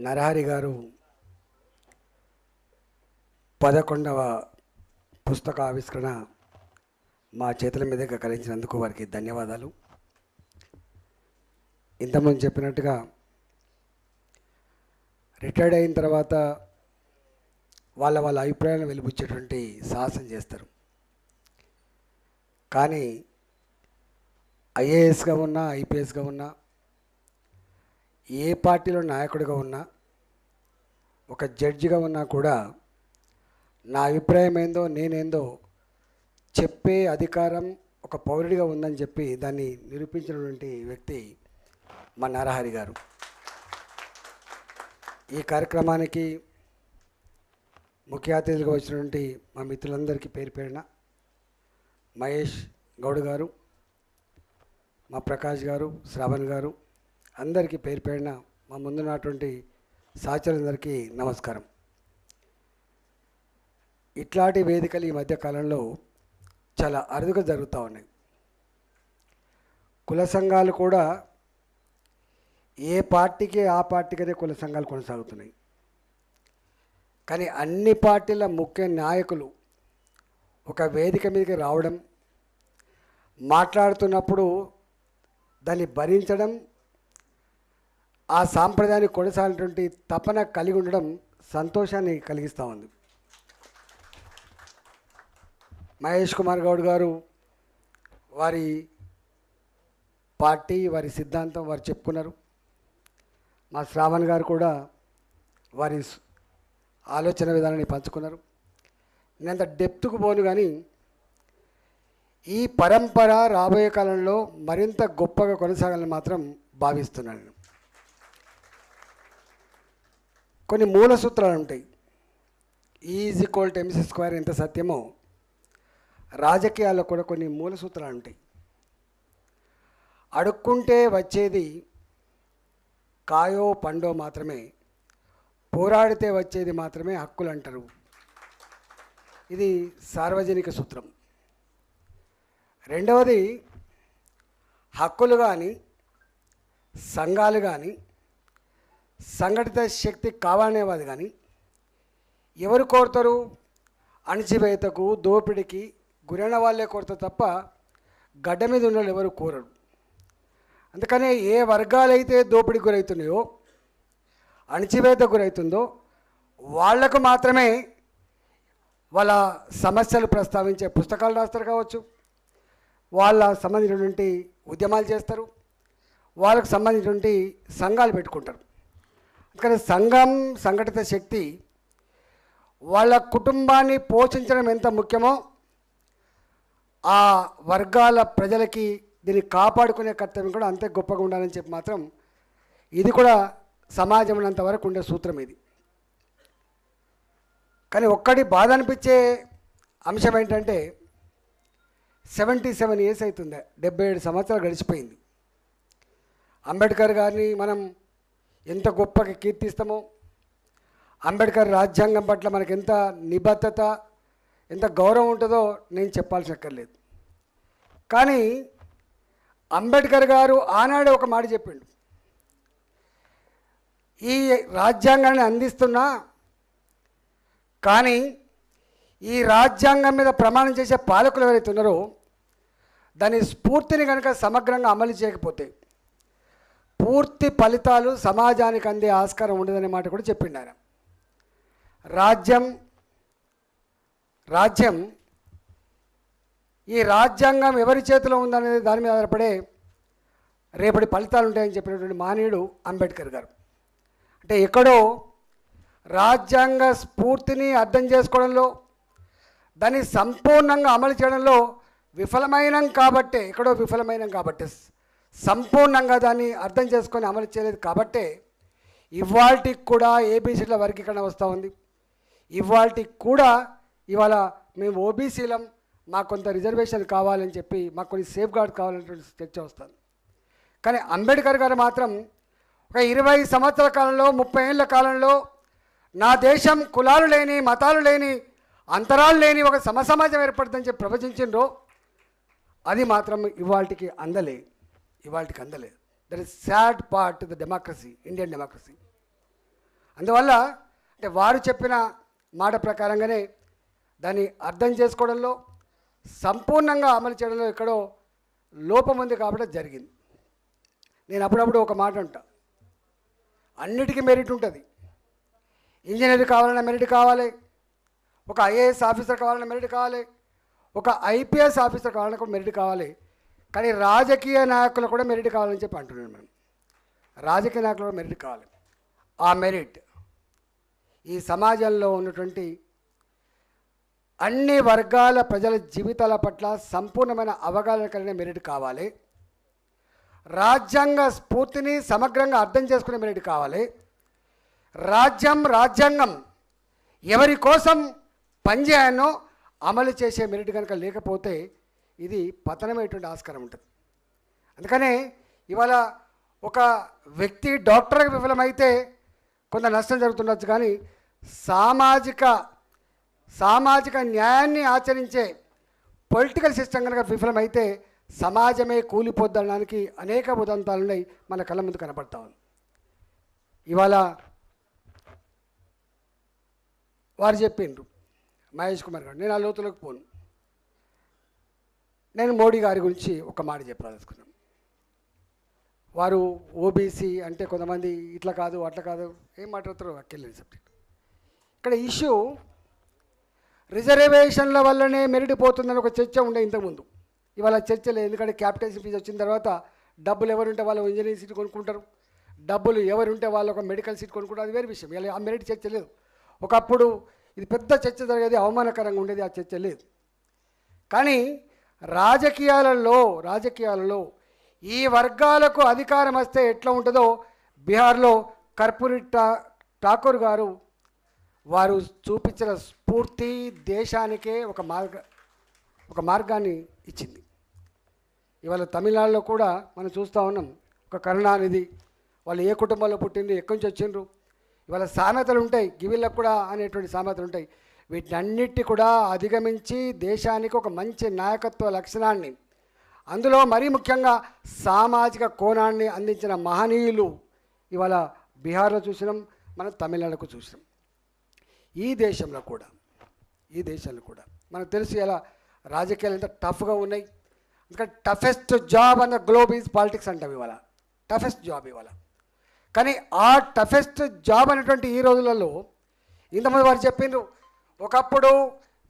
నరహరి గారు 11వ పుస్తక ఆవిష్కరణ మా చేతుల మీదుగా కలిగించినందుకు వారికి ధన్యవాదాలు. ఇంతకుముందు చెప్పినట్టుగా రిటైర్డ్ అయిన తర్వాత వాళ్ళ అభిప్రాయాలను వెలిబుచ్చేటువంటి సాహసం చేస్తారు. కానీ ఐఏఎస్గా ఉన్నా, ఐపీఎస్గా ఉన్నా, ఏ పార్టీలో నాయకుడిగా ఉన్నా, ఒక జడ్జిగా ఉన్నా కూడా నా అభిప్రాయం ఏందో నేనేందో చెప్పే అధికారం ఒక పౌరుడిగా ఉందని చెప్పి దాన్ని నిరూపించినటువంటి వ్యక్తి మా నరహరి గారు. ఈ కార్యక్రమానికి ముఖ్య అతిథులుగా వచ్చినటువంటి మా మిత్రులందరికీ పేరు పేరున మహేష్ గౌడ్ గారు, మా ప్రకాష్ గారు, శ్రావణ్ గారు, అందరికీ పేరు పేరున మా ముందున్నటువంటి సహచరులందరికీ నమస్కారం. ఇట్లాంటి వేదికలు ఈ మధ్యకాలంలో చాలా అరుదుగా జరుగుతూ ఉన్నాయి. కుల సంఘాలు కూడా ఏ పార్టీకి ఆ పార్టీకనే కుల సంఘాలు కొనసాగుతున్నాయి. కానీ అన్ని పార్టీల ముఖ్య నాయకులు ఒక వేదిక మీదకి రావడం, మాట్లాడుతున్నప్పుడు దాన్ని భరించడం, ఆ సాంప్రదాయాన్ని కొనసాగినటువంటి తపన కలిగి ఉండడం సంతోషాన్ని కలిగిస్తూ ఉంది. మహేష్ కుమార్ గౌడ్ గారు వారి పార్టీ, వారి సిద్ధాంతం వారు చెప్పుకున్నారు. మా శ్రావణ్ గారు కూడా వారి ఆలోచన విధానాన్ని పంచుకున్నారు. నేను అంత డెప్త్కు పోను, కానీ ఈ పరంపర రాబోయే కాలంలో మరింత గొప్పగా కొనసాగాలని మాత్రం భావిస్తున్నాను. కొన్ని మూల సూత్రాలు ఉంటాయి. E=mc² ఎంత సత్యమో రాజకీయాల్లో కూడా కొన్ని మూల సూత్రాలు ఉంటాయి. అడుక్కుంటే వచ్చేది కాయో పండో మాత్రమే, పోరాడితే వచ్చేది మాత్రమే హక్కులు అంటారు. ఇది సార్వజనిక సూత్రం. రెండవది, హక్కులు కానీ సంఘాలు కానీ సంఘటిత శక్తి కావాలనేవాది కానీ ఎవరు కోరుతారు? అణచివేతకు, దోపిడికి గురైన వాళ్ళే కోరుతారు తప్ప గడ్డ మీద ఉన్న వాళ్ళు ఎవరు కోరరు. అందుకనే ఏ వర్గాలైతే దోపిడికి గురవుతున్నాయో, అణచివేతకు గురవుతుందో వాళ్లకు మాత్రమే వాళ్ళ సమస్యలు ప్రస్తావించే పుస్తకాలు రాస్తారు కావచ్చు, వాళ్ళ సంబంధించినటువంటి ఉద్యమాలు చేస్తారు, వాళ్ళకు సంబంధించినటువంటి సంఘాలు పెట్టుకుంటారు. అందుకని సంఘం, సంఘటిత శక్తి వాళ్ళ కుటుంబాన్ని పోషించడం ఎంత ముఖ్యమో ఆ వర్గాల ప్రజలకి దీన్ని కాపాడుకునే కర్తవ్యం కూడా అంతే గొప్పగా ఉండాలని చెప్పి మాత్రం ఇది కూడా సమాజంలో అంతవరకు ఉండే సూత్రం ఇది. కానీ ఒక్కటి బాధ అనిపించే అంశం ఏంటంటే 77 ఇయర్స్ అవుతుంది, 77 సంవత్సరాలు గడిచిపోయింది. అంబేద్కర్ గారిని మనం ఎంత గొప్పగా కీర్తిస్తామో, అంబేద్కర్ రాజ్యాంగం పట్ల మనకు ఎంత నిబద్ధత, ఎంత గౌరవం ఉంటుందో నేను చెప్పాల్సి అక్కర్లేదు. కానీ అంబేద్కర్ గారు ఆనాడే ఒక మాట చెప్పిండు, ఈ రాజ్యాంగాన్ని అందిస్తున్నా కానీ ఈ రాజ్యాంగం మీద ప్రమాణం చేసే పాలకులు ఎవరైతే ఉన్నారో దాని స్ఫూర్తిని కనుక సమగ్రంగా అమలు చేయకపోతే పూర్తి ఫలితాలు సమాజానికి అందే ఆస్కారం ఉండదనే మాట కూడా చెప్పిండు ఆయన. రాజ్యం ఈ రాజ్యాంగం ఎవరి చేతిలో ఉందనేది దాని మీద ఆధారపడే రేపటి ఫలితాలు ఉంటాయని చెప్పినటువంటి మానవుడు అంబేద్కర్ గారు. అంటే ఎక్కడో రాజ్యాంగ స్ఫూర్తిని అర్థం చేసుకోవడంలో, దాన్ని సంపూర్ణంగా అమలు చేయడంలో విఫలమైనం కాబట్టే, ఎక్కడో విఫలమైనం కాబట్టే, సంపూర్ణంగా దాన్ని అర్థం చేసుకొని అమలు చేయలేదు కాబట్టే ఇవాళకి కూడా ఏబీసీల వర్గీకరణ వస్తూ ఉంది. ఇవాళకి కూడా ఇవాళ మేము ఓబీసీలం, మాకు కొంత రిజర్వేషన్ కావాలని చెప్పి, మాకు కొన్ని సేఫ్ గార్డ్ కావాలనేటువంటి చర్చ వస్తుంది. కానీ అంబేద్కర్ గారు మాత్రం ఒక 20 సంవత్సరాల కాలంలో, 30 ఏళ్ల కాలంలో నా దేశం కులాలు లేని, మతాలు లేని, అంతరాలు లేని ఒక సమసమాజం ఏర్పడుతుందని చెప్పి ప్రవచించిండ్రో అది మాత్రం ఇవాళకి అందలేదు. That is sad part the democracy, Indian democracy. అందువల్ల అంటే వారు చెప్పిన మాట ప్రకారంగానే దాన్ని అర్థం చేసుకోవడంలో సంపూర్ణంగా అమలు చేయడంలో ఎక్కడో లోపం ఉంది కాబట్టి జరిగింది. నేను అప్పుడప్పుడు ఒక మాట అంటా, అన్నిటికీ మెరిట్ ఉంటుంది. ఇంజనీర్ కావాలన్నా మెరిట్ కావాలి, ఒక ఐఏఎస్ ఆఫీసర్ కావాలన్నా మెరిట్ కావాలి, ఒక ఐపీఎస్ ఆఫీసర్ కావాలన్నా కూడా మెరిట్ కావాలి. కానీ రాజకీయ నాయకులు కూడా మెరిట్ కావాలని చెప్పి అంటున్నాను. మనం రాజకీయ నాయకులు కూడా మెరిట్ కావాలి. ఆ మెరిట్ ఈ సమాజంలో ఉన్నటువంటి అన్ని వర్గాల ప్రజల జీవితాల పట్ల సంపూర్ణమైన అవగాహన కలిగిన మెరిట్ కావాలి. రాజ్యాంగ స్ఫూర్తిని సమగ్రంగా అర్థం చేసుకునే మెరిట్ కావాలి. రాజ్యాంగం ఎవరి కోసం పనిచేయానో అమలు చేసే మెరిట్ కనుక లేకపోతే ఇది పతనమైనటువంటి ఆస్కారం ఉంటుంది. అందుకనే ఇవాళ ఒక వ్యక్తి డాక్టర్గా విఫలమైతే కొంత నష్టం జరుగుతుండొచ్చు, కానీ సామాజిక న్యాయాన్ని ఆచరించే పొలిటికల్ సిస్టమ్ కనుక విఫలమైతే సమాజమే కూలిపోద్దనడానికి అనేక ఉదంతాలు ఉన్నాయి, మన కళ్ళ ముందు కనపడతా ఉంది. ఇవాళ వారు చెప్పిండ్రు మహేష్ కుమార్ గారు, నేను ఆ లోతులోకి పోను. నేను మోడీ గారి గురించి ఒక మాట చెప్పాలనుకున్నాను. వారు ఓబీసీ అంటే కొంతమంది ఇట్లా కాదు అట్లా కాదు ఏం మాట్లాడుతారో అక్కర్లేని సబ్జెక్ట్. ఇక్కడ ఇష్యూ రిజర్వేషన్ల వల్లనే మెరిట్ పోతుందని ఒక చర్చ ఉండే ఇంతకుముందు. ఇవాళ చర్చ లేదు, ఎందుకంటే క్యాపిటల్ ఫీజు వచ్చిన తర్వాత డబ్బులు ఎవరుంటే వాళ్ళు ఇంజనీరింగ్ సీట్ కొనుక్కుంటారు, డబ్బులు ఎవరుంటే వాళ్ళు ఒక మెడికల్ సీట్ కొనుక్కుంటారు, అది వేరే విషయం. ఇలా ఆ మెరిట్ చర్చ లేదు. ఒకప్పుడు ఇది పెద్ద చర్చ జరిగేది, అవమానకరంగా ఉండేది, ఆ చర్చ లేదు. కానీ రాజకీయాలలో ఈ వర్గాలకు అధికారం వస్తే ఎట్లా ఉంటుందో బీహార్లో కర్పూరి ఠాకూర్ గారు వారు చూపించిన స్ఫూర్తి దేశానికే ఒక మార్గాన్ని ఇచ్చింది. ఇవాళ తమిళనాడులో కూడా మనం చూస్తూ ఉన్నాం, ఒక కరుణానిధి వాళ్ళు ఏ కుటుంబంలో పుట్టిండ్రు, ఎక్కడి నుంచి వచ్చిండ్రు, ఇవాళ సామెతలు ఉంటాయి, గివిళ్ళకు కూడా అనేటువంటి సామెతలు ఉంటాయి. వీటన్నిటి కూడా అధిగమించి దేశానికి ఒక మంచి నాయకత్వ లక్షణాన్ని, అందులో మరీ ముఖ్యంగా సామాజిక కోణాన్ని అందించిన మహనీయులు ఇవాళ బీహార్లో చూసినాం, మనం తమిళనాడుకు చూసినాం. ఈ దేశంలో కూడా మనకు తెలుసు ఎలా రాజకీయాలు ఎంత టఫ్గా ఉన్నాయి. ఎందుకంటే టఫెస్ట్ జాబ్ అన్న గ్లోబ్ ఈజ్ పాలిటిక్స్ అంటాం ఇవాళ, టఫెస్ట్ జాబ్ ఇవాళ. కానీ ఆ టఫెస్ట్ జాబ్ అనేటువంటి ఈ రోజులలో ఇంతమంది వారు చెప్పిండ్రు, ఒకప్పుడు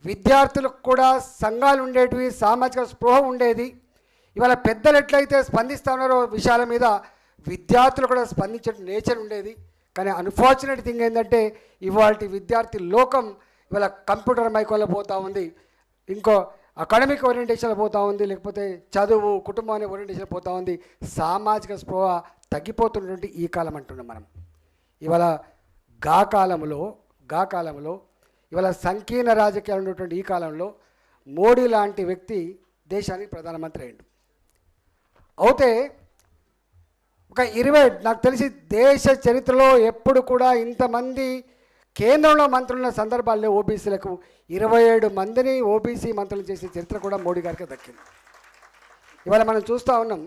విద్యార్థులకు కూడా సంఘాలు ఉండేటివి, సామాజిక స్పృహ ఉండేది. ఇవాళ పెద్దలు ఎట్లయితే స్పందిస్తూ ఉన్నారో విషయాల మీద విద్యార్థులు కూడా స్పందించే నేచర్ ఉండేది. కానీ అన్ఫార్చునేట్ థింగ్ ఏంటంటే ఇవాళ విద్యార్థి లోకం ఇవాళ కంప్యూటర్ మైకోలో పోతూ ఉంది, ఇంకో అకాడమిక్ ఓరియంటేషన్లో పోతూ ఉంది, లేకపోతే చదువు కుటుంబాన్ని ఓరియంటేషన్ పోతూ ఉంది. సామాజిక స్పృహ తగ్గిపోతున్నటువంటి ఈ కాలం అంటున్నాం మనం. ఇవాళ గా కాలంలో ఇవాళ సంకీర్ణ రాజకీయాలు ఉన్నటువంటి ఈ కాలంలో మోడీ లాంటి వ్యక్తి దేశానికి ప్రధానమంత్రి అయ్యిండు. అయితే ఒక 20 నాకు తెలిసి దేశ చరిత్రలో ఎప్పుడు కూడా ఇంతమంది కేంద్రంలో మంత్రులున్న సందర్భాల్లో ఓబీసీలకు 27 మందిని ఓబీసీ మంత్రులు చేసే చరిత్ర కూడా మోడీ గారికి దక్కింది. ఇవాళ మనం చూస్తూ ఉన్నాం,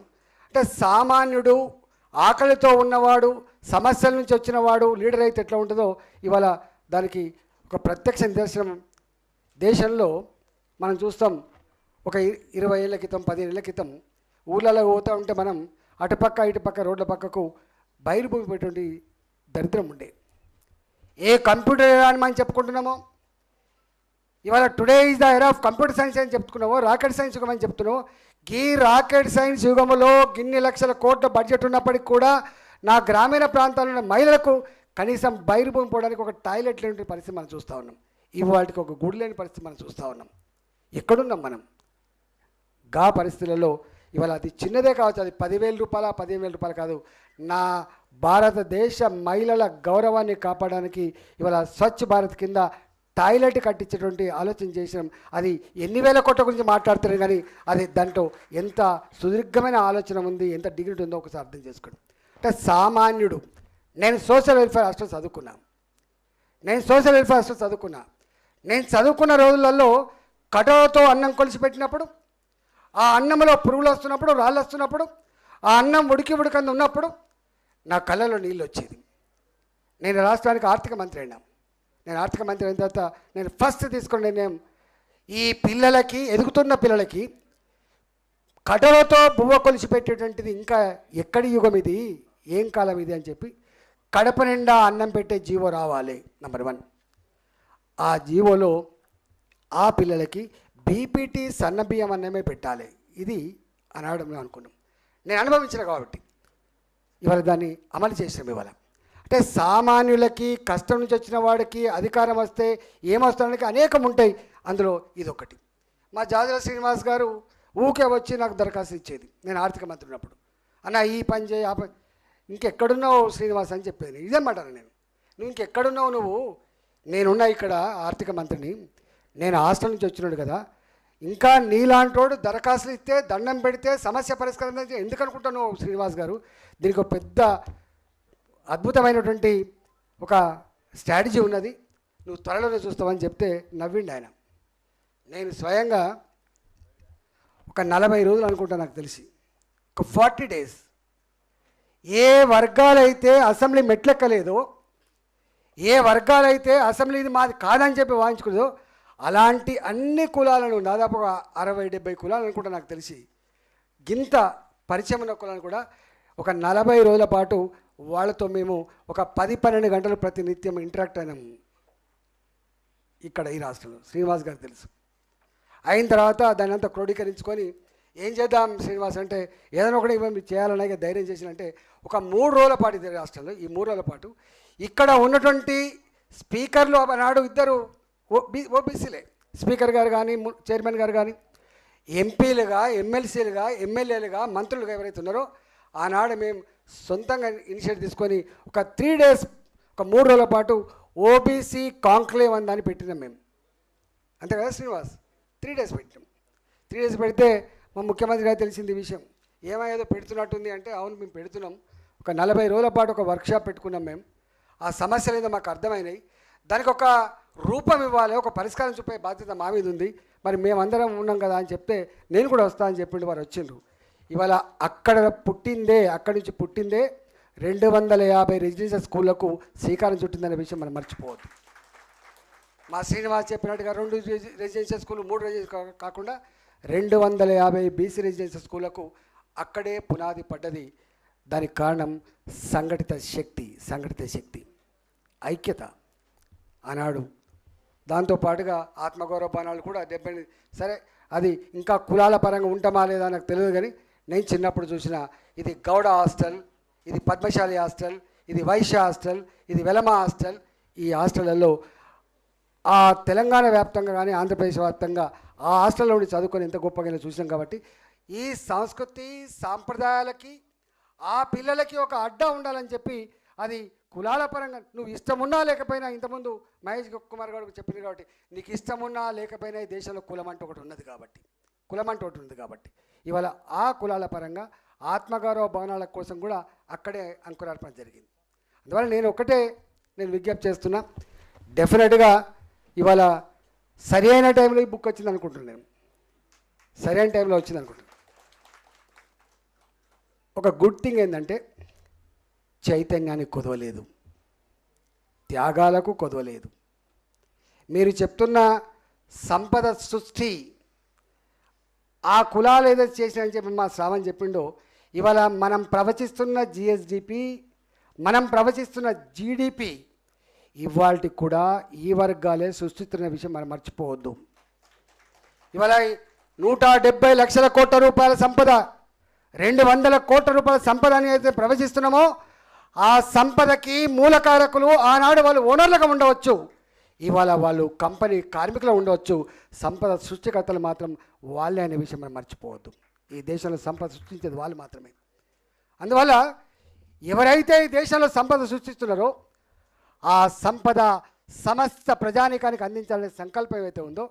అంటే సామాన్యుడు, ఆకలితో ఉన్నవాడు, సమస్యల నుంచి వచ్చినవాడు లీడర్ అయితే ఎట్లా ఉంటుందో ఇవాళ దానికి ఒక ప్రత్యక్ష నిదర్శనం దేశంలో మనం చూస్తాం. ఒక 20 ఏళ్ల క్రితం 15 ఏళ్ల క్రితం ఊళ్ళలో పోతూ ఉంటే మనం అటుపక్క ఇటుపక్క రోడ్ల పక్కకు బయలుభూమి పెట్టేటువంటి దరిద్రం ఉండే. ఏ కంప్యూటర్ అని మనం చెప్పుకుంటున్నామో ఇవాళ today is the era of computer science అని చెప్పుకున్నామో, రాకెట్ సైన్స్ యుగం అని చెప్తున్నామో. ఈ రాకెట్ సైన్స్ యుగంలో గిన్ని లక్షల కోట్ల బడ్జెట్ ఉన్నప్పటికీ కూడా నా గ్రామీణ ప్రాంతాల్లో ఉన్న మహిళలకు కనీసం బయలుభూమి పోవడానికి ఒక టాయిలెట్ లేని పరిస్థితి మనం చూస్తూ ఉన్నాం. ఇవాళకి ఒక గుడి లేని పరిస్థితి మనం చూస్తూ ఉన్నాం. ఎక్కడున్నాం మనం? గా పరిస్థితులలో ఇవాళ అది చిన్నదే కావచ్చు, అది 10,000 రూపాయల 15,000 రూపాయలు కాదు. నా భారతదేశ మహిళల గౌరవాన్ని కాపాడడానికి ఇవాళ స్వచ్ఛ భారత్ కింద టాయిలెట్ కట్టించేటువంటి ఆలోచన చేసినాం. అది ఎన్ని వేల కోట్ల గురించి మాట్లాడుతున్నాం, కానీ అది దాంట్లో ఎంత సుదీర్ఘమైన ఆలోచన ఉంది, ఎంత డిగ్నిటీ ఉందో ఒకసారి అర్థం చేసుకోండి. అంటే సామాన్యుడు, నేను సోషల్ వెల్ఫేర్ హాస్టల్ చదువుకున్నా, నేను చదువుకున్న రోజులలో కటోతో అన్నం కొలిసి పెట్టినప్పుడు, ఆ అన్నంలో పురుగులు వస్తున్నప్పుడు, రాళ్ళు వస్తున్నప్పుడు, ఆ అన్నం ఉడికంది ఉన్నప్పుడు నా కళ్ళలో నీళ్ళు వచ్చేది. నేను రాష్ట్రానికి ఆర్థిక మంత్రి అయినా. నేను ఆర్థిక మంత్రి అయిన తర్వాత నేను ఫస్ట్ తీసుకున్న నిర్ణయం, ఈ పిల్లలకి, ఎదుగుతున్న పిల్లలకి కటలతో బువ్వ కొలిచి పెట్టేటువంటిది ఇంకా ఎక్కడి యుగం ఇది, ఏం కాలం ఇది అని చెప్పి కడప నిండా అన్నం పెట్టే జీవో రావాలి. నెంబర్ 1. ఆ జీవోలో ఆ పిల్లలకి బీపీటీ సన్నబియ్యం అన్నమే పెట్టాలి. ఇది అనడం అనుకున్నాం. నేను అనుభవించిన కాబట్టి ఇవాళ దాన్ని అమలు చేసినాం. ఇవాళ అంటే సామాన్యులకి, కష్టం నుంచి వచ్చిన వాడికి అధికారం వస్తే ఏమొస్తానికి అనేకం ఉంటాయి. అందులో ఇదొకటి. మా జాజుల శ్రీనివాస్ గారు ఊకే వచ్చి నాకు దరఖాస్తు ఇచ్చేది నేను ఆర్థిక మంత్రి ఉన్నప్పుడు. అన్న ఈ పని చేయి, ఆ పని, ఇంకెక్కడున్నావు శ్రీనివాస్ అని చెప్పేది. ఇదేమంటాను నేను, నువ్వు ఇంకెక్కడున్నావు, నువ్వు నేనున్నా ఇక్కడ ఆర్థిక మంత్రిని, నేను హాస్టల్ నుంచి వచ్చినాడు కదా, ఇంకా నీలాంటోడు దరఖాస్తులు ఇస్తే దండం పెడితే సమస్య పరిష్కారం ఎందుకు అనుకుంటాను శ్రీనివాస్ గారు? దీనికి ఒక పెద్ద అద్భుతమైనటువంటి ఒక స్ట్రాటజీ ఉన్నది, నువ్వు త్వరలోనే చూస్తావని చెప్తే నవ్విండి ఆయన. నేను స్వయంగా ఒక 40 రోజులు అనుకుంటా, నాకు తెలిసి ఒక 40 days ఏ వర్గాలైతే అసెంబ్లీ మెట్లెక్కలేదో, ఏ వర్గాలైతే అసెంబ్లీ ఇది మాది కాదని చెప్పి వాయించుకుందో, అలాంటి అన్ని కులాలను, దాదాపు 60-70 కులాలు అనుకుంటా నాకు తెలిసి, గింత పరిచయం ఉన్న కులాలను కూడా ఒక 40 రోజుల పాటు వాళ్ళతో మేము ఒక 10-12 గంటలు ప్రతినిత్యం ఇంటరాక్ట్ అయినాము ఇక్కడ ఈ రాష్ట్రంలో. శ్రీనివాస్ గారు తెలుసు. అయిన తర్వాత దాన్ని అంతా క్రోడీకరించుకొని ఏం చేద్దాం శ్రీనివాస్ అంటే, ఏదైనా ఒకటి మేము చేయాలనే ధైర్యం చేసినంటే ఒక 3 రోజుల పాటు ఇది రాష్ట్రంలో, ఈ 3 రోజుల పాటు ఇక్కడ ఉన్నటువంటి స్పీకర్లు ఆనాడు ఇద్దరు ఓబీసీలే, స్పీకర్ గారు కానీ, చైర్మన్ గారు కానీ, ఎంపీలుగా, ఎమ్మెల్సీలుగా, ఎమ్మెల్యేలుగా, మంత్రులుగా ఎవరైతే ఉన్నారో ఆనాడు మేము సొంతంగా ఇనిషియేటివ్ తీసుకొని ఒక 3 days, ఒక 3 రోజుల పాటు ఓబీసీ కాంక్లేవ్ అని దాన్ని పెట్టినాం మేము. అంతే కదా శ్రీనివాస్? 3 days పెట్టినాం. 3 days పెడితే మా ముఖ్యమంత్రి గారు తెలిసింది ఈ విషయం. ఏదో పెడుతున్నట్టుంది అంటే, అవును మేము పెడుతున్నాం. ఒక 40 రోజుల పాటు ఒక వర్క్షాప్ పెట్టుకున్నాం మేము. ఆ సమస్యలు ఏదో మాకు అర్థమైనాయి, దానికి ఒక రూపం ఇవ్వాలి, ఒక పరిష్కారం చూపే బాధ్యత మా మీద ఉంది, మరి మేమందరం ఉన్నాం కదా అని చెప్తే నేను కూడా వస్తా అని చెప్పిండు. వారు వచ్చిండ్రు. ఇవాళ అక్కడి నుంచి పుట్టిందే 250 రెసిడెన్షియల్ స్కూళ్లకు శ్రీకారం చుట్టిందనే విషయం మనం మర్చిపోవద్దు. మా శ్రీనివాస్ చెప్పినట్టుగా 2 రెసిడెన్షియల్ స్కూళ్ళు, 3 రెసిడెన్షియల్ కాకుండా 250 బీసీ రెసిడెన్షియల్ స్కూళ్లకు అక్కడే పునాది పడ్డది. దానికి కారణం సంఘటిత శక్తి, ఐక్యత ఆనాడు. దాంతోపాటుగా ఆత్మగౌరవ బాణాలు కూడా 70. సరే, అది ఇంకా కులాల పరంగా ఉంటామా లేదా నాకు తెలియదు, కానీ నేను చిన్నప్పుడు చూసిన ఇది గౌడ హాస్టల్, ఇది పద్మశాలి హాస్టల్, ఇది వైశ్య హాస్టల్, ఇది వెలమ హాస్టల్. ఈ హాస్టళ్లలో ఆ తెలంగాణ వ్యాప్తంగా కానీ ఆంధ్రప్రదేశ్ వ్యాప్తంగా ఆ హాస్టల్లో ఉండి చదువుకొని ఎంత గొప్పగా చూసాం. కాబట్టి ఈ సంస్కృతి సాంప్రదాయాలకి ఆ పిల్లలకి ఒక అడ్డా ఉండాలని చెప్పి, అది కులాల పరంగా నువ్వు ఇష్టమున్నా లేకపోయినా, ఇంతకుముందు మహేష్ కుమార్ గారు చెప్పింది కాబట్టి, నీకు ఇష్టమున్నా లేకపోయినా ఈ దేశంలో కులం అంటూ ఒకటి ఉంది కాబట్టి ఇవాళ ఆ కులాల పరంగా ఆత్మగౌరవ భవనాల కోసం కూడా అక్కడే అంకురార్పణ జరిగింది. అందువల్ల నేను విజ్ఞప్తి చేస్తున్నా, డెఫినెట్గా ఇవాళ సరి అయిన టైంలో ఈ బుక్ వచ్చింది అనుకుంటున్నాను. నేను సరైన టైంలో వచ్చింది అనుకుంటున్నాను. ఒక గుడ్ థింగ్ ఏంటంటే, చైతన్యానికి కొదవలేదు, త్యాగాలకు కొదవలేదు. మీరు చెప్తున్న సంపద సృష్టి ఆ కులాలు ఏదైతే చేసినాయని చెప్పి మా శ్రావణ్ చెప్పిండో, ఇవాళ మనం ప్రవచిస్తున్న జిఎస్డిపి, మనం ప్రవచిస్తున్న జీడిపి ఇవాళకి కూడా ఈ వర్గాలే సృష్టిస్తున్న విషయం మనం మర్చిపోవద్దు. ఇవాళ 170 లక్షల కోట్ల రూపాయల సంపద, 200 కోట్ల రూపాయల సంపద అని అయితే ప్రవచిస్తున్నామో, ఆ సంపదకి మూలకారకులు ఆనాడు వాళ్ళు ఓనర్లుగా ఉండవచ్చు, ఇవాళ వాళ్ళు కంపెనీ కార్మికులు ఉండవచ్చు, సంపద సృష్టికర్తలు మాత్రం వాళ్ళే అనే విషయం మనం మర్చిపోవద్దు. ఈ దేశంలో సంపద సృష్టించేది వాళ్ళు మాత్రమే. అందువల్ల ఎవరైతే ఈ దేశంలో సంపద సృష్టిస్తున్నారో ఆ సంపద సమస్త ప్రజానీకానికి అందించాలనే సంకల్పం ఏవైతే ఉందో,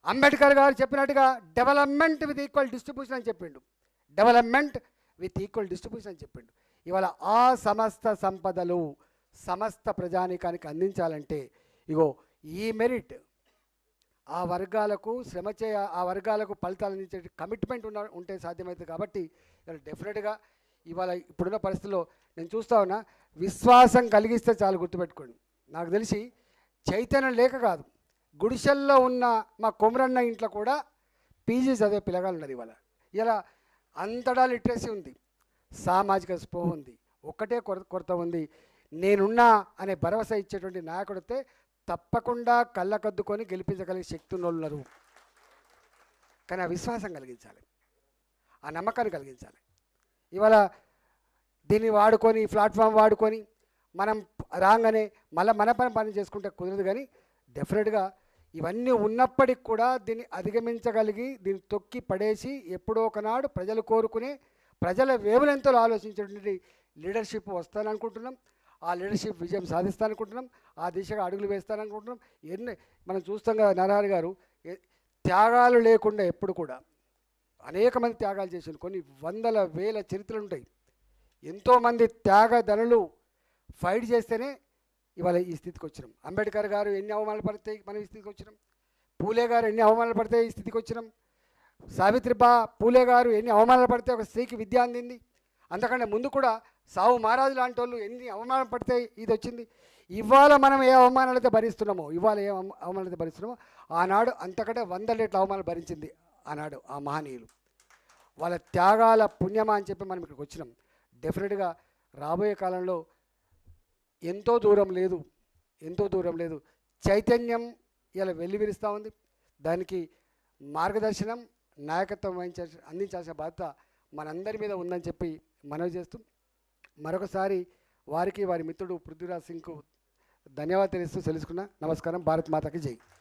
అంబేద్కర్ గారు చెప్పినట్టుగా డెవలప్మెంట్ విత్ ఈక్వల్ డిస్ట్రిబ్యూషన్ అని చెప్పిండు. ఇవాళ ఆ సమస్త సంపదలు సమస్త ప్రజానీకానికి అందించాలంటే ఇగో ఈ మెరిట్ ఆ వర్గాలకు ఆ వర్గాలకు ఫలితాలు అందించే కమిట్మెంట్ ఉంటే సాధ్యమవుతుంది. కాబట్టి డెఫినెట్గా ఇవాళ ఇప్పుడున్న పరిస్థితుల్లో నేను చూస్తా ఉన్నా, విశ్వాసం కలిగిస్తే చాలు, గుర్తుపెట్టుకోండి. నాకు తెలిసి చైతన్యం లేక కాదు, గుడిసెల్లో ఉన్న మా కొమరన్న ఇంట్లో కూడా పీజీ చదివే పిల్లగాలు ఉన్నారు. ఇవాళ ఇలా అంతటా లిటరసీ ఉంది, సామాజిక స్పృహ ఉంది, ఒక్కటే కొరత ఉంది. నేనున్నా అనే భరోసా ఇచ్చేటువంటి నాయకుడితే తప్పకుండా కళ్ళకద్దుకొని గెలిపించగలిగే శక్తి ఉన్నోళ్ళు. కానీ ఆ విశ్వాసం కలిగించాలి, ఆ నమ్మకాన్ని కలిగించాలి. ఇవాళ దీన్ని వాడుకొని, ప్లాట్ఫామ్ వాడుకొని మనం రాగానే మళ్ళీ మన పని చేసుకుంటే కుదరదు. కానీ డెఫినెట్గా ఇవన్నీ ఉన్నప్పటికి కూడా దీన్ని అధిగమించగలిగి, దీన్ని తొక్కి పడేసి ఎప్పుడో ఒకనాడు ప్రజలు కోరుకునే, ప్రజల వేవులెంతో ఆలోచించేటువంటి లీడర్షిప్ వస్తాననుకుంటున్నాం. ఆ లీడర్షిప్ విజయం సాధిస్తాననుకుంటున్నాం. ఆ దిశగా అడుగులు వేస్తాననుకుంటున్నాం. మనం చూస్తాం కదా, నరహరి గారు త్యాగాలు లేకుండా ఎప్పుడు కూడా అనేక మంది త్యాగాలు చేశారు. కొన్ని వందల వేల చరిత్రలు ఉంటాయి. ఎంతోమంది త్యాగధనులు ఫైట్ చేస్తేనే ఇవాళ ఈ స్థితికి వచ్చినాం. అంబేద్కర్ గారు ఎన్ని అవమానాలు పడితే మనం ఈ స్థితికి వచ్చినాం. పూలే గారు ఎన్ని అవమానాలు పడితే ఈ స్థితికి వచ్చినాం. సావిత్రిబా పూలే గారు ఎన్ని అవమానాలు పడితే ఒక స్త్రీకి విద్య అందింది. అంతకంటే ముందు కూడా సావు మహారాజు లాంటి వాళ్ళు ఎన్ని అవమానాలు పడితే ఇది వచ్చింది. ఇవాళ మనం ఏ అవమానాలైతే భరిస్తున్నామో, అవమానాలైతే భరిస్తున్నామో, ఆనాడు అంతకంటే 100 రెట్ల అవమానాలు భరించింది ఆనాడు ఆ మహనీయులు. వాళ్ళ త్యాగాల పుణ్యమా అని చెప్పి మనం ఇక్కడికి వచ్చినాం. డెఫినెట్గా రాబోయే కాలంలో ఎంతో దూరం లేదు చైతన్యం ఇలా వెల్లివిరుస్తూ ఉంది. దానికి మార్గదర్శనం, నాయకత్వం అందించాల్సిన బాధ్యత మనందరి మీద ఉందని చెప్పి మనవి చేస్తూ, మరొకసారి వారికి, వారి మిత్రుడు పృథ్వీరాజ్ సింగ్కు ధన్యవాదాలు తెలుసుకున్నా. నమస్కారం. భారత్ మాతకి జై.